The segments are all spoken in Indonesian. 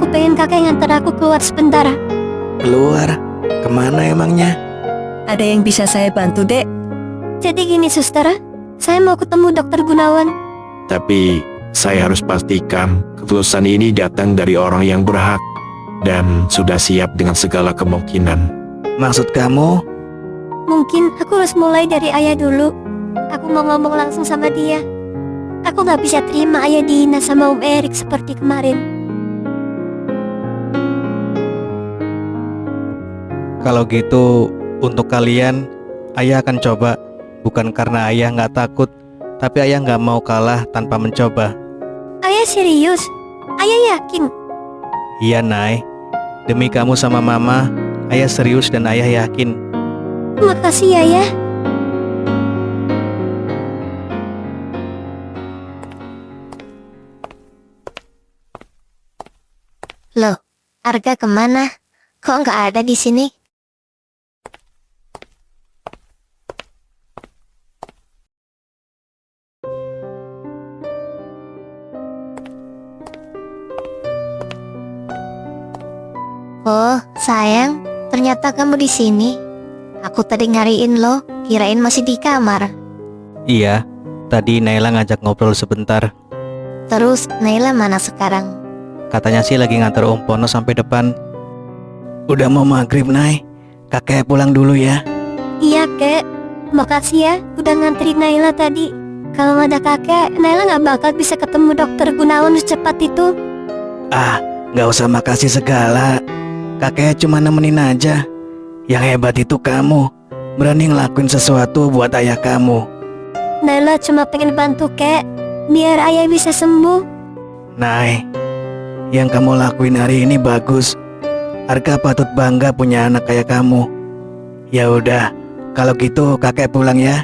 aku pengen kakek nganter aku keluar sebentar. Keluar? Kemana emangnya? Ada yang bisa saya bantu, Dek? Jadi gini suster, saya mau ketemu dokter Gunawan. Tapi saya harus pastikan keputusan ini datang dari orang yang berhak dan sudah siap dengan segala kemungkinan. Maksud kamu? Mungkin aku harus mulai dari ayah dulu. Aku mau ngomong langsung sama dia. Aku gak bisa terima ayah dihina sama Om Erik seperti kemarin. Kalau gitu, untuk kalian, ayah akan coba. Bukan karena ayah nggak takut, tapi ayah nggak mau kalah tanpa mencoba. Ayah serius? Ayah yakin? Iya, Nay. Demi kamu sama Mama, ayah serius dan ayah yakin. Makasih ya, Ayah. Loh, Arga kemana? Kok nggak ada di sini? Oh, sayang, ternyata kamu di sini. Aku tadi nyariin lo, kirain masih di kamar. Iya, tadi Naila ngajak ngobrol sebentar. Terus, Naila mana sekarang? Katanya sih lagi nganter Om Pono sampai depan. Udah mau maghrib, Nay. Kakek pulang dulu ya. Iya, Kek. Makasih ya udah nganterin Naila tadi. Kalau nggak ada kakek, Naila nggak bakal bisa ketemu dokter Gunawan secepat itu. Ah, nggak usah makasih segala. Kakek cuma nemenin aja. Yang hebat itu kamu, berani ngelakuin sesuatu buat ayah kamu. Naila cuma pengen bantu, Kek, biar ayah bisa sembuh. Nay, yang kamu lakuin hari ini bagus. Arga patut bangga punya anak kayak kamu. Ya udah, kalau gitu kakek pulang ya.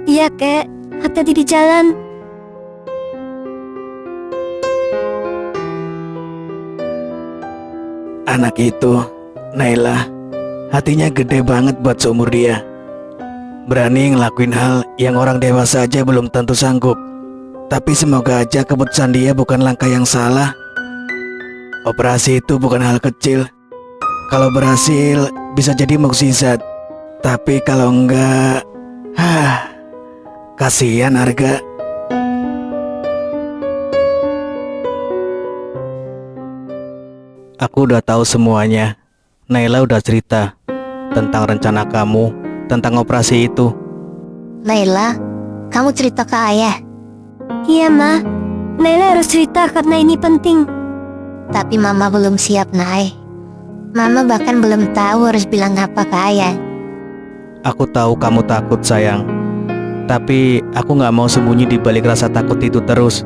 Iya, Kek. Hati-hati di jalan. Anak itu, Naila, hatinya gede banget buat seumur dia. Berani ngelakuin hal yang orang dewasa aja belum tentu sanggup. Tapi semoga aja keputusan dia bukan langkah yang salah. Operasi itu bukan hal kecil. Kalau berhasil, bisa jadi mukjizat. Tapi kalau enggak, kasihan Arga. Aku udah tahu semuanya. Naila udah cerita tentang rencana kamu, tentang operasi itu. Naila, kamu cerita ke ayah. Iya, Ma. Naila harus cerita karena ini penting. Tapi Mama belum siap, Nay. Mama bahkan belum tahu harus bilang apa ke ayah. Aku tahu kamu takut, sayang. Tapi aku gak mau sembunyi di balik rasa takut itu terus.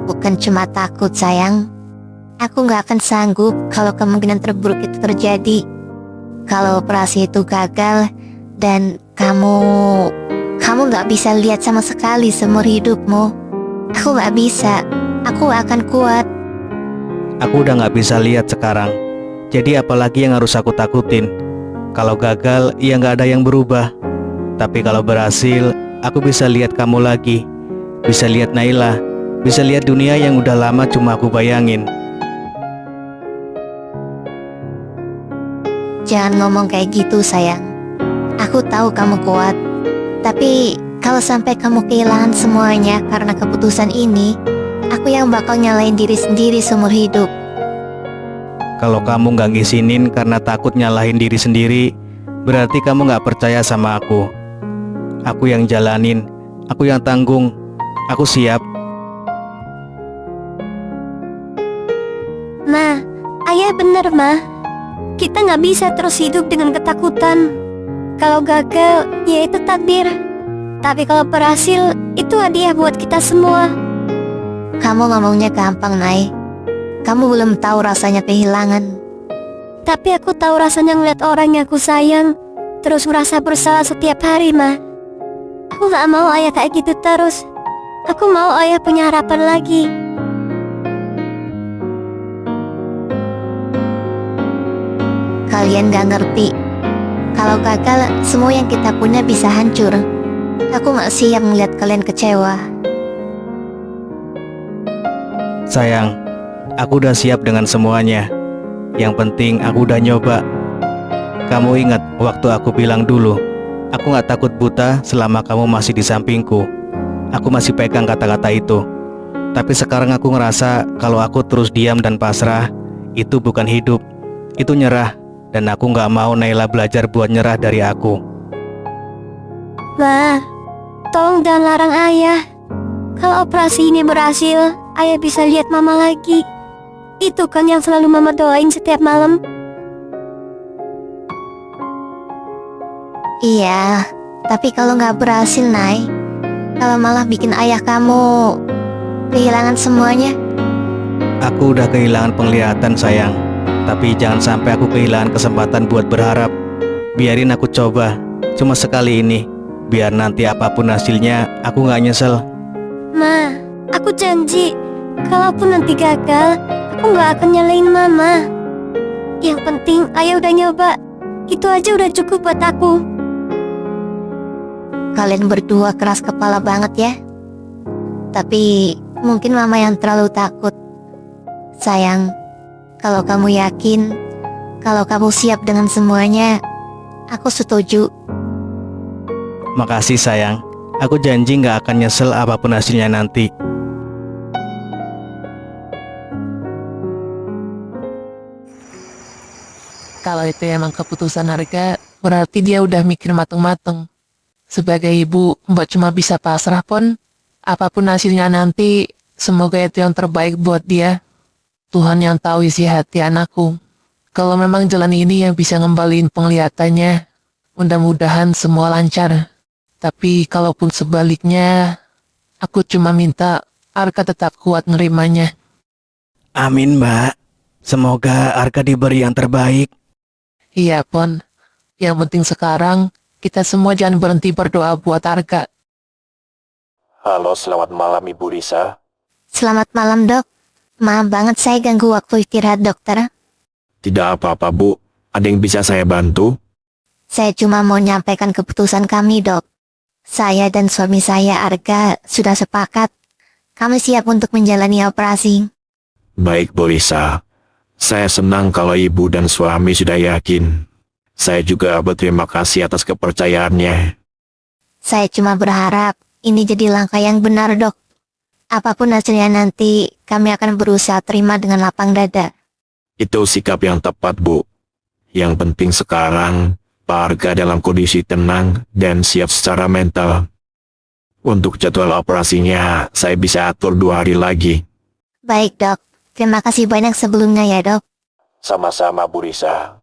Bukan cuma takut, sayang. Aku gak akan sanggup kalau kemungkinan terburuk itu terjadi. Kalau operasi itu gagal dan kamu gak bisa lihat sama sekali seumur hidupmu. Aku gak bisa. Aku gak akan kuat. Aku udah gak bisa lihat sekarang. Jadi apalagi yang harus aku takutin? Kalau gagal, ya gak ada yang berubah. Tapi kalau berhasil, aku bisa lihat kamu lagi. Bisa lihat Naila. Bisa lihat dunia yang udah lama cuma aku bayangin. Jangan ngomong kayak gitu, sayang. Aku tahu kamu kuat. Tapi kalau sampai kamu kehilangan semuanya karena keputusan ini, aku yang bakal nyalain diri sendiri seumur hidup. Kalau kamu gak ngizinin karena takut nyalahin diri sendiri, berarti kamu gak percaya sama aku. Aku yang jalanin, aku yang tanggung, aku siap. Ma, ayah bener, Ma. Kita nggak bisa terus hidup dengan ketakutan. Kalau gagal, ya itu takdir. Tapi kalau berhasil, itu hadiah buat kita semua. Kamu ngomongnya gampang, Nay. Kamu belum tahu rasanya kehilangan. Tapi aku tahu rasanya ngeliat orang yang aku sayang terus merasa bersalah setiap hari, Ma. Aku nggak mau ayah kayak gitu terus. Aku mau ayah punya harapan lagi. Kalian gak ngerti. Kalau gagal, semua yang kita punya bisa hancur. Aku gak siap melihat kalian kecewa. Sayang, Aku udah siap dengan semuanya. Yang penting aku udah nyoba. Kamu ingat waktu aku bilang dulu, aku gak takut buta selama kamu masih di sampingku. Aku masih pegang kata-kata itu. Tapi sekarang aku ngerasa kalau aku terus diam dan pasrah, itu bukan hidup, itu nyerah. Dan aku gak mau Naila belajar buat nyerah dari aku. Ma, tolong jangan larang ayah. Kalau operasi ini berhasil, ayah bisa lihat mama lagi. Itu kan yang selalu mama doain setiap malam. Iya, tapi kalau nggak berhasil, Nay, kalau malah bikin ayah kamu kehilangan semuanya. Aku udah kehilangan penglihatan sayang. Tapi jangan sampai aku kehilangan kesempatan buat berharap. Biarin aku coba, cuma sekali ini. Biar nanti apapun hasilnya, aku gak nyesel. Ma, aku janji, kalaupun nanti gagal, aku gak akan nyalain mama. Yang penting ayah udah nyoba. Itu aja udah cukup buat aku. Kalian berdua keras kepala banget ya. Tapi mungkin mama yang terlalu takut. Sayang, kalau kamu yakin, kalau kamu siap dengan semuanya, aku setuju. Makasih sayang. Aku janji gak akan nyesel apapun hasilnya nanti. Kalau itu emang keputusan Arga, berarti dia udah mikir mateng-mateng. Sebagai ibu, Mbak cuma bisa pasrah pon. Apapun hasilnya nanti, semoga itu yang terbaik buat dia. Tuhan yang tahu isi hati anakku. Kalau memang jalan ini yang bisa ngembaliin penglihatannya, mudah-mudahan semua lancar. Tapi kalaupun sebaliknya, aku cuma minta Arga tetap kuat nerimanya. Amin mbak. Semoga Arga diberi yang terbaik. Iya pon, yang penting sekarang kita semua jangan berhenti berdoa buat Arga. Halo, selamat malam Ibu Risa. Selamat malam, Dok. Maaf banget saya ganggu waktu istirahat dokter. Tidak apa-apa Bu, ada yang bisa saya bantu? Saya cuma mau nyampaikan keputusan kami, Dok. Saya dan suami saya, Arga, sudah sepakat. Kami siap untuk menjalani operasi. Baik Bu Risa. Saya senang kalau ibu dan suami sudah yakin. Saya juga berterima kasih atas kepercayaannya. Saya cuma berharap ini jadi langkah yang benar, Dok. Apapun hasilnya nanti, kami akan berusaha terima dengan lapang dada. Itu sikap yang tepat Bu. Yang penting sekarang, Pak Arga dalam kondisi tenang dan siap secara mental. Untuk jadwal operasinya, saya bisa atur 2 hari lagi. Baik, Dok. Terima kasih banyak sebelumnya ya, Dok. Sama-sama Bu Risa.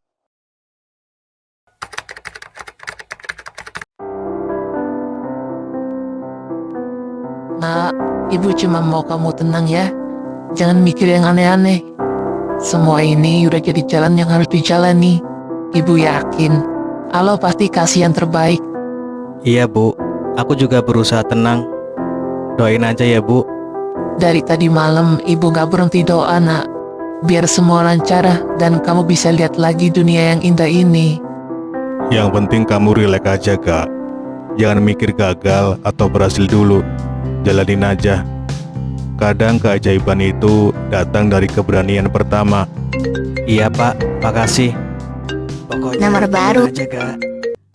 Nak, ibu cuma mau kamu tenang ya. Jangan mikir yang aneh-aneh. Semua ini udah jadi jalan yang harus dijalani. Ibu yakin, Allah pasti kasih yang terbaik. Iya bu, aku juga berusaha tenang. Doain aja ya bu. Dari tadi malam, ibu gak berhenti doa, nak. Biar semua lancar dan kamu bisa lihat lagi dunia yang indah ini. Yang penting kamu rileks aja, Kak. Jangan mikir gagal atau berhasil dulu. Jalanin aja. Kadang keajaiban itu datang dari keberanian pertama. Iya pak, makasih. Pokoknya Nomor doain baru. aja kak.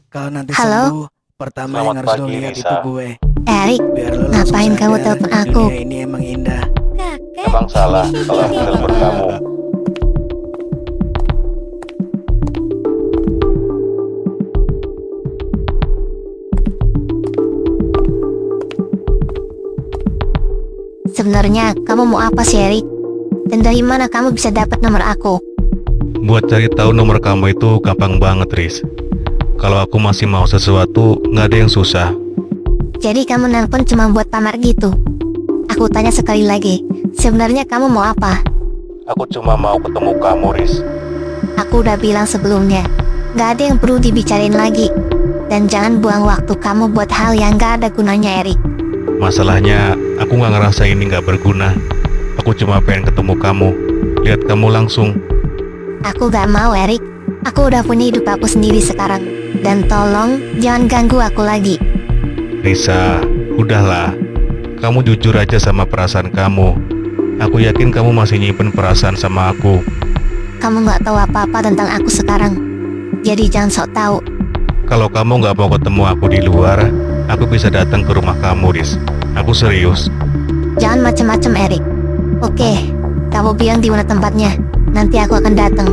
Kalau nanti Halo? sembuh, pertama yang harus lo lihat itu gue. Erik, Biar lo ngapain langsung kamu sadar, telepon aku? Dunia ini emang indah. Kakek. Abang salah kalau aku telepon kamu. Sebenarnya kamu mau apa sih, Erik? Dan dari mana kamu bisa dapat nomor aku? Buat cari tahu nomor kamu itu gampang banget, Riz. Kalau aku masih mau sesuatu, nggak ada yang susah. Jadi kamu nelpon cuma buat pamer gitu? Aku tanya sekali lagi, sebenarnya kamu mau apa? Aku cuma mau ketemu kamu, Riz. Aku udah bilang sebelumnya, nggak ada yang perlu dibicarain lagi. Dan jangan buang waktu kamu buat hal yang nggak ada gunanya, Erik. Masalahnya, aku nggak ngerasa ini nggak berguna. Aku cuma pengen ketemu kamu, lihat kamu langsung. Aku gak mau, Erik. Aku udah punya hidup aku sendiri sekarang. Dan tolong, jangan ganggu aku lagi. Risa, udahlah. Kamu jujur aja sama perasaan kamu. Aku yakin kamu masih nyimpen perasaan sama aku. Kamu nggak tahu apa-apa tentang aku sekarang. Jadi jangan sok tahu. Kalau kamu nggak mau ketemu aku di luar, aku bisa datang ke rumah kamu, Riz. Aku serius. Jangan macem-macem, Erik. Oke, kamu bilang di mana tempatnya. Nanti aku akan datang.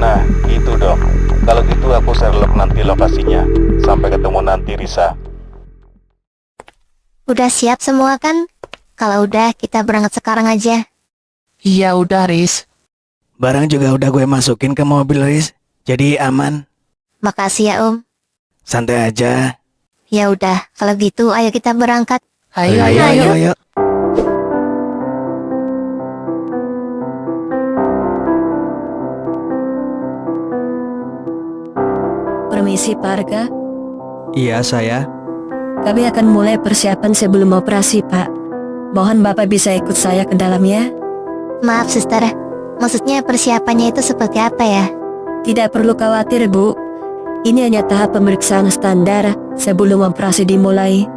Nah, gitu dong. Kalau gitu aku share nanti lokasinya. Sampai ketemu nanti, Risa. Udah siap semua kan? Kalau udah, kita berangkat sekarang aja. Iya udah, Riz. Barang juga udah gue masukin ke mobil, Riz. Jadi aman. Makasih ya, Om. Santai aja. Ya udah, kalau gitu ayo kita berangkat. Ayo, Ayo, ayo, ayo. ayo. Permisi Pak Arga, Iya, saya. kami akan mulai persiapan sebelum operasi Pak. Mohon Bapak bisa ikut saya ke dalam ya. Maaf, suster. Maksudnya persiapannya itu seperti apa ya? Tidak perlu khawatir Bu. Ini hanya tahap pemeriksaan standar sebelum operasi dimulai.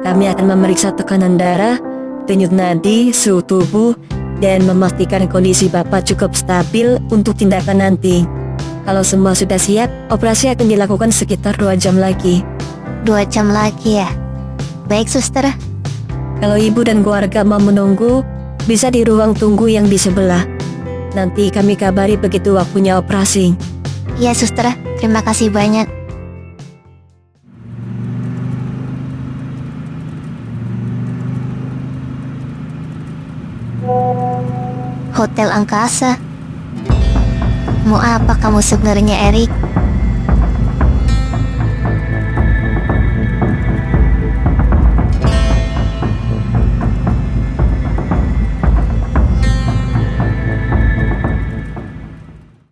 Kami akan memeriksa tekanan darah, denyut nadi, suhu tubuh, dan memastikan kondisi Bapak cukup stabil untuk tindakan nanti. Kalau semua sudah siap, operasi akan dilakukan sekitar 2 jam lagi. 2 jam lagi ya? Baik, suster. Kalau ibu dan keluarga mau menunggu, bisa di ruang tunggu yang di sebelah. Nanti kami kabari begitu waktunya operasi. Iya, suster. Terima kasih banyak. Hotel Angkasa. Mau apa kamu sebenarnya, Erik?